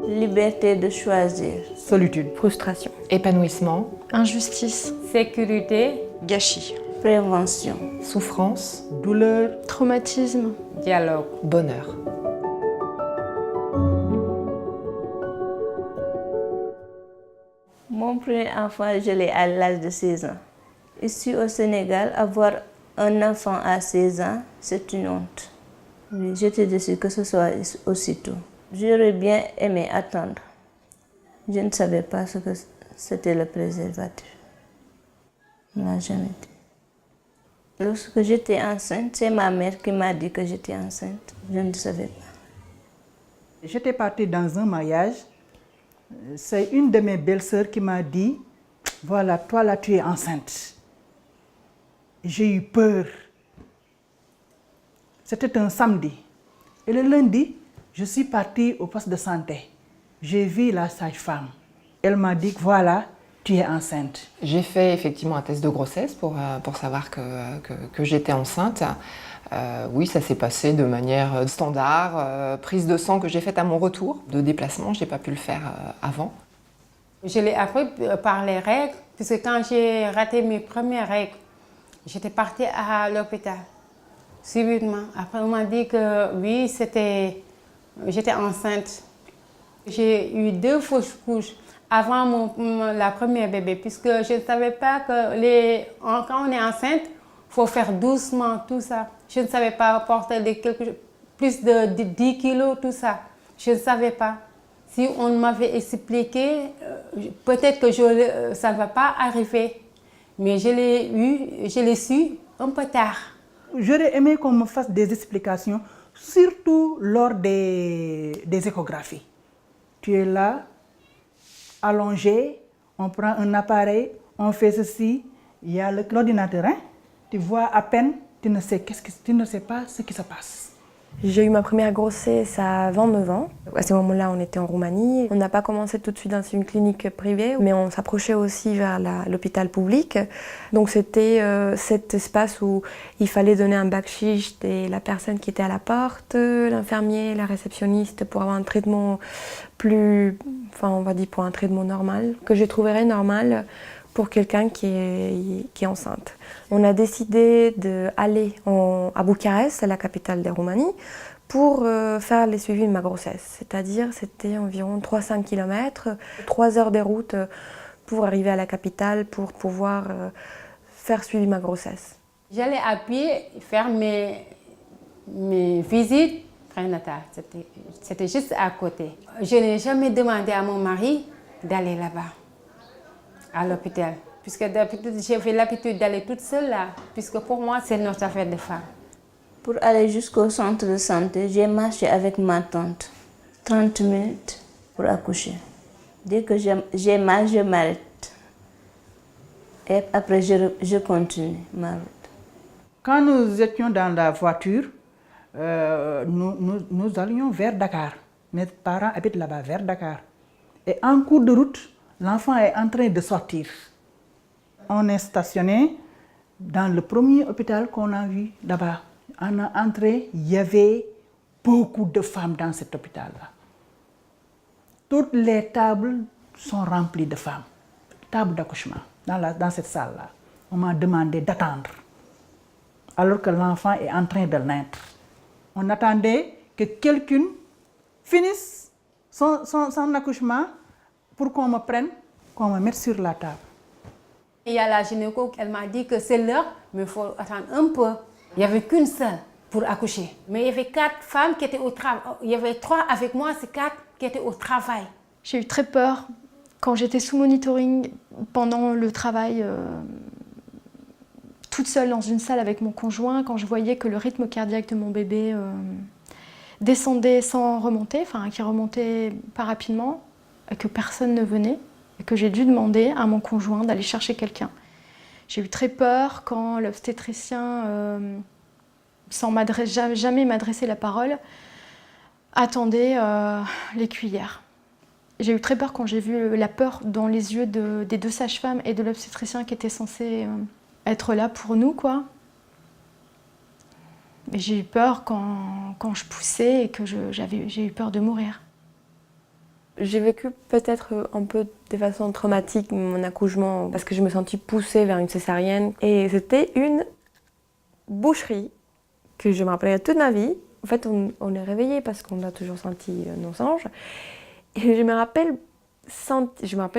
Liberté de choisir. Solitude. Frustration. Épanouissement. Injustice. Sécurité. Gâchis. Prévention. Souffrance. Douleur. Traumatisme. Dialogue. Bonheur. Mon premier enfant, je l'ai à l'âge de 16 ans. Ici au Sénégal, avoir un enfant à 16 ans, c'est une honte. J'étais déçue que ce soit aussitôt. J'aurais bien aimé attendre. Je ne savais pas ce que c'était le préservatif. On ne m'a jamais dit. Lorsque j'étais enceinte, c'est ma mère qui m'a dit que j'étais enceinte. Je ne savais pas. J'étais partie dans un mariage. C'est une de mes belles-sœurs qui m'a dit, voilà, toi là tu es enceinte. J'ai eu peur. C'était un samedi. Et le lundi, je suis partie au poste de santé. J'ai vu la sage-femme. Elle m'a dit, voilà, tu es enceinte. J'ai fait effectivement un test de grossesse pour savoir que j'étais enceinte. Oui, ça s'est passé de manière standard. Prise de sang que j'ai faite à mon retour de déplacement, je n'ai pas pu le faire avant. Je l'ai appris par les règles, puisque quand j'ai raté mes premières règles, j'étais partie à l'hôpital, subitement. Après, on m'a dit que oui, j'étais enceinte. J'ai eu 2 fausses couches avant la première bébé, puisque je ne savais pas que quand on est enceinte, il faut faire doucement tout ça. Je ne savais pas porter plus de 10 kilos, tout ça. Je ne savais pas. Si on m'avait expliqué, peut-être que ça ne va pas arriver. Mais je l'ai su un peu tard. J'aurais aimé qu'on me fasse des explications, surtout lors des échographies. Tu es là, allongé, on prend un appareil, on fait ceci, il y a l'ordinateur, hein? Tu vois à peine, tu ne sais pas ce qui se passe. J'ai eu ma première grossesse à 29 ans. À ce moment-là, on était en Roumanie. On n'a pas commencé tout de suite dans une clinique privée, mais on s'approchait aussi vers l'hôpital public. Donc c'était cet espace où il fallait donner un bakshish et la personne qui était à la porte, l'infirmier, la réceptionniste, pour avoir un traitement on va dire pour un traitement normal, que je trouverais normal pour quelqu'un qui est enceinte. On a décidé d'aller à Bucarest, la capitale de Roumanie, pour faire les suivis de ma grossesse. C'est-à-dire, c'était environ 300 km, 3 heures de route pour arriver à la capitale, pour pouvoir faire suivre ma grossesse. J'allais à pied faire mes visites prénatales. C'était juste à côté. Je n'ai jamais demandé à mon mari d'aller là-bas, à l'hôpital. Puisque d'habitude, j'ai l'habitude d'aller toute seule là, puisque pour moi, c'est notre affaire de femme. Pour aller jusqu'au centre de santé, j'ai marché avec ma tante 30 minutes pour accoucher. Dès que j'ai mal, je m'arrête. Et après, je continue ma route. Quand nous étions dans la voiture, nous allions vers Dakar. Mes parents habitent là-bas, vers Dakar. Et en cours de route, l'enfant est en train de sortir. On est stationné dans le premier hôpital qu'on a vu là-bas. On est entré, il y avait beaucoup de femmes dans cet hôpital-là. Toutes les tables sont remplies de femmes. Tables d'accouchement, dans cette salle-là. On m'a demandé d'attendre, alors que l'enfant est en train de naître. On attendait que quelqu'un finisse son accouchement pour qu'on me prenne, qu'on me mette sur la table. Il y a la gynéco, elle m'a dit que c'est l'heure, mais il faut attendre un peu. Il n'y avait qu'une seule pour accoucher. Mais il y avait 4 femmes qui étaient au travail. Il y avait 3 avec moi, c'est 4 qui étaient au travail. J'ai eu très peur quand j'étais sous monitoring pendant le travail, toute seule dans une salle avec mon conjoint, quand je voyais que le rythme cardiaque de mon bébé descendait sans remonter, qui remontait pas rapidement, et que personne ne venait, et que j'ai dû demander à mon conjoint d'aller chercher quelqu'un. J'ai eu très peur quand l'obstétricien, sans jamais m'adresser la parole, attendait les cuillères. J'ai eu très peur quand j'ai vu la peur dans les yeux des 2 sages-femmes et de l'obstétricien qui était censé être là pour nous, quoi. Et j'ai eu peur quand je poussais et que j'ai eu peur de mourir. J'ai vécu peut-être un peu de façon traumatique mon accouchement parce que je me sentis poussée vers une césarienne. Et c'était une boucherie que je me rappellerai toute ma vie. En fait, on est réveillé parce qu'on a toujours senti nos anges. Et je me rappelle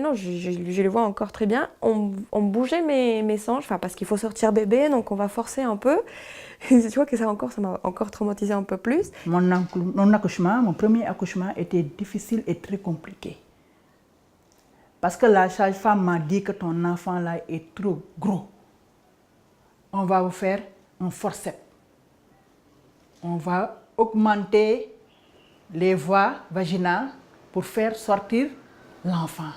non, je le vois encore très bien, on bougeait mes sanges, parce qu'il faut sortir bébé, donc on va forcer un peu. Et tu vois que ça m'a encore traumatisé un peu plus. Mon accouchement, mon premier accouchement était difficile et très compliqué. Parce que la sage-femme m'a dit que ton enfant là est trop gros. On va vous faire un forceps. On va augmenter les voies vaginales pour faire sortir l'enfant.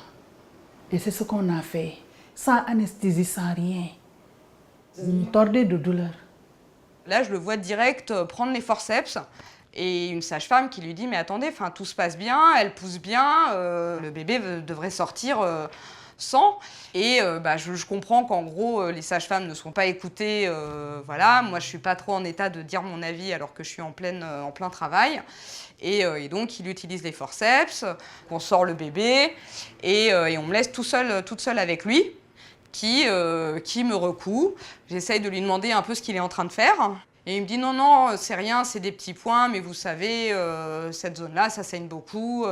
Et c'est ce qu'on a fait, sans anesthésie, sans rien. Une tordée de douleur. Là, je le vois direct prendre les forceps et une sage-femme qui lui dit « Mais attendez, tout se passe bien, elle pousse bien, le bébé devrait sortir sans. » Et je comprends qu'en gros, les sages-femmes ne sont pas écoutées. Voilà. Moi, je ne suis pas trop en état de dire mon avis alors que je suis en plein travail. Et donc, il utilise les forceps, on sort le bébé et on me laisse toute seule avec lui. Qui me recoue. J'essaye de lui demander un peu ce qu'il est en train de faire. Et il me dit non, c'est rien, c'est des petits points, mais vous savez, cette zone-là, ça saigne beaucoup.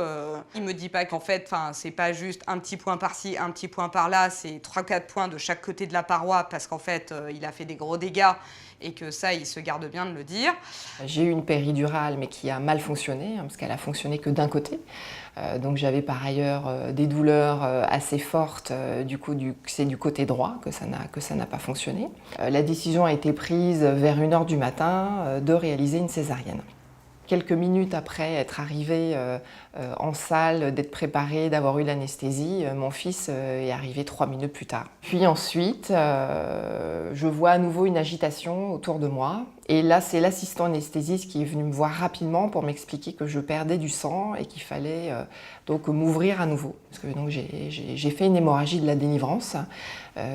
Il me dit pas qu'en fait, c'est pas juste un petit point par-ci, un petit point par-là, c'est 3-4 points de chaque côté de la paroi, parce qu'en fait, il a fait des gros dégâts et que ça, il se garde bien de le dire. J'ai eu une péridurale, mais qui a mal fonctionné, parce qu'elle a fonctionné que d'un côté. Donc j'avais par ailleurs des douleurs assez fortes, c'est du côté droit que ça n'a pas fonctionné. La décision a été prise vers 1h du matin de réaliser une césarienne. Quelques minutes après être arrivée en salle, d'être préparée, d'avoir eu l'anesthésie, mon fils est arrivé 3 minutes plus tard. Puis ensuite, je vois à nouveau une agitation autour de moi. Et là, c'est l'assistant anesthésiste qui est venu me voir rapidement pour m'expliquer que je perdais du sang et qu'il fallait donc m'ouvrir à nouveau. Parce que donc, j'ai fait une hémorragie de la délivrance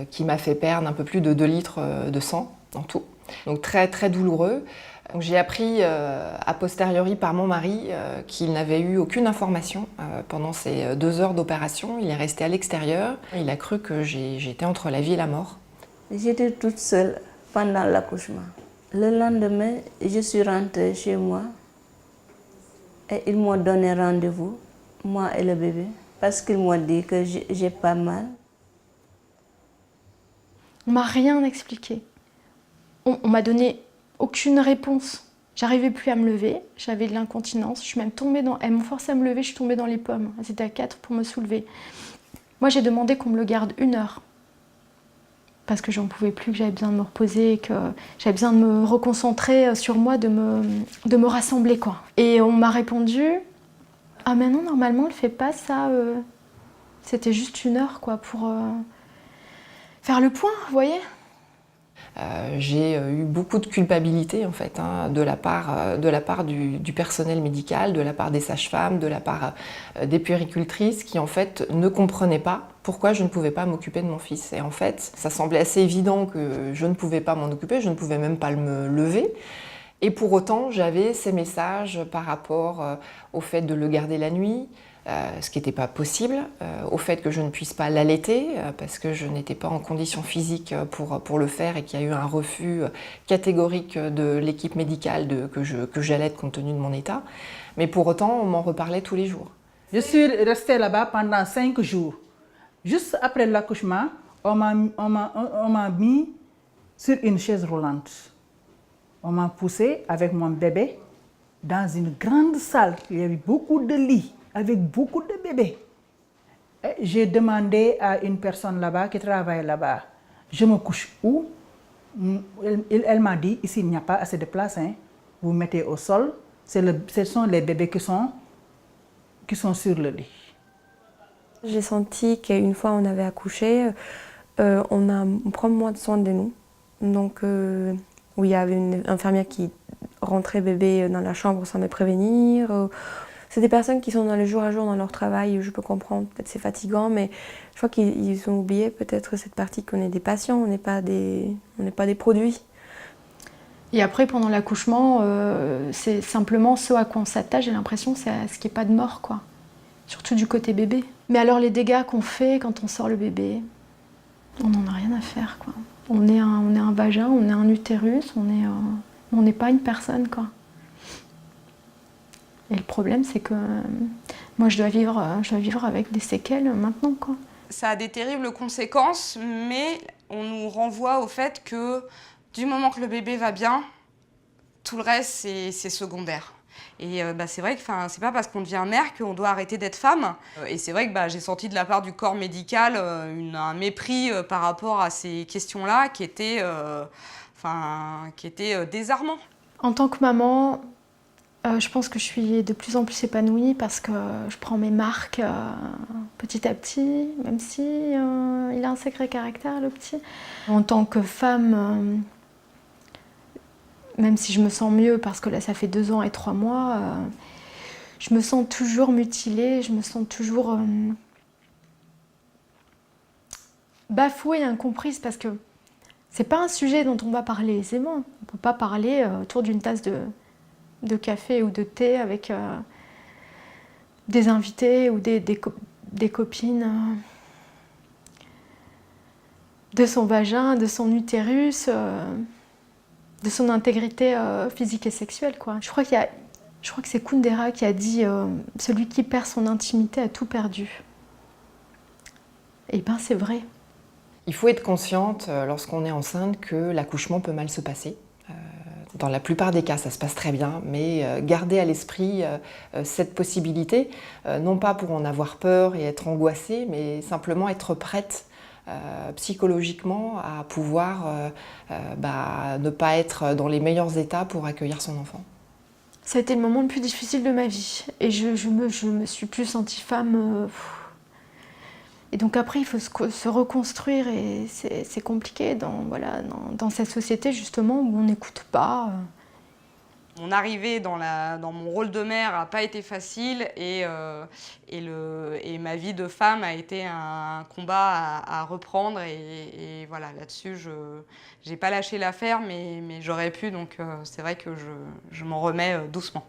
qui m'a fait perdre un peu plus de 2 litres de sang en tout. Donc très, très douloureux. Donc, j'ai appris a posteriori par mon mari qu'il n'avait eu aucune information pendant ces 2 heures d'opération. Il est resté à l'extérieur. Il a cru que j'étais entre la vie et la mort. J'étais toute seule pendant l'accouchement. Le lendemain, je suis rentrée chez moi et ils m'ont donné rendez-vous, moi et le bébé, parce qu'ils m'ont dit que j'ai pas mal. On m'a rien expliqué. On m'a donné aucune réponse. J'arrivais plus à me lever, j'avais de l'incontinence, je suis même tombée dans... Elles m'ont forcé à me lever, je suis tombée dans les pommes. Elles étaient à 4 pour me soulever. Moi, j'ai demandé qu'on me le garde 1 heure. Parce que j'en pouvais plus, que j'avais besoin de me reposer, que j'avais besoin de me reconcentrer sur moi, de me rassembler, quoi. Et on m'a répondu « Ah mais non, normalement, on le fait pas, ça. C'était juste 1 heure, quoi, pour faire le point, vous voyez ?» J'ai eu beaucoup de culpabilité en fait, de la part du personnel médical, de la part des sages-femmes, de la part des puéricultrices qui en fait ne comprenaient pas pourquoi je ne pouvais pas m'occuper de mon fils. Et en fait, ça semblait assez évident que je ne pouvais pas m'en occuper, je ne pouvais même pas me lever. Et pour autant, j'avais ces messages par rapport au fait de le garder la nuit, ce qui n'était pas possible, au fait que je ne puisse pas l'allaiter parce que je n'étais pas en condition physique pour le faire et qu'il y a eu un refus catégorique de l'équipe médicale que j'allaite compte tenu de mon état. Mais pour autant, on m'en reparlait tous les jours. Je suis restée là-bas pendant 5 jours. Juste après l'accouchement, on m'a mis sur une chaise roulante. On m'a poussée avec mon bébé dans une grande salle. Il y avait beaucoup de lits, avec beaucoup de bébés. J'ai demandé à une personne là-bas qui travaille là-bas, je me couche où? Elle m'a dit, ici il n'y a pas assez de place, hein. Vous mettez au sol, ce sont les bébés qui sont sur le lit. J'ai senti qu'une fois on avait accouché, on prend moins de soin de nous. Donc où il y avait une infirmière qui rentrait bébé dans la chambre sans me prévenir. C'est des personnes qui sont dans le jour à jour dans leur travail, je peux comprendre, peut-être c'est fatigant, mais je crois qu'ils ont oublié peut-être cette partie qu'on est des patients, on n'est pas des produits. Et après, pendant l'accouchement, c'est simplement ce à quoi on s'attache, j'ai l'impression, c'est à ce qu'il n'y ait pas de mort, quoi. surtout du côté bébé. Mais alors les dégâts qu'on fait quand on sort le bébé, on n'en a rien à faire, quoi. On est un vagin, on est un utérus, on n'est pas une personne, quoi. Et le problème, c'est que moi, je dois vivre avec des séquelles maintenant, quoi. Ça a des terribles conséquences, mais on nous renvoie au fait que du moment que le bébé va bien, tout le reste, c'est secondaire. Et c'est vrai que c'est pas parce qu'on devient mère qu'on doit arrêter d'être femme. Et c'est vrai que j'ai senti de la part du corps médical un mépris par rapport à ces questions-là qui était désarmant. En tant que maman, je pense que je suis de plus en plus épanouie parce que je prends mes marques petit à petit, même si il a un sacré caractère, le petit. En tant que femme, même si je me sens mieux parce que là ça fait 2 ans et 3 mois, je me sens toujours mutilée, je me sens toujours bafouée et incomprise parce que c'est pas un sujet dont on va parler aisément. On peut pas parler autour d'une tasse de café ou de thé avec des invités ou des copines de son vagin, de son utérus, de son intégrité physique et sexuelle, quoi. Je crois que c'est Kundera qui a dit celui qui perd son intimité a tout perdu. Et ben c'est vrai. Il faut être consciente lorsqu'on est enceinte que l'accouchement peut mal se passer. Dans la plupart des cas, ça se passe très bien, mais garder à l'esprit cette possibilité, non pas pour en avoir peur et être angoissée, mais simplement être prête psychologiquement à pouvoir ne pas être dans les meilleurs états pour accueillir son enfant. Ça a été le moment le plus difficile de ma vie et je me suis plus sentie femme. Et donc après, il faut se reconstruire et c'est compliqué dans cette société justement où on n'écoute pas. Mon arrivée dans mon rôle de mère n'a pas été facile et ma vie de femme a été un combat à reprendre et voilà, là-dessus je n'ai pas lâché l'affaire mais j'aurais pu, donc c'est vrai que je m'en remets doucement.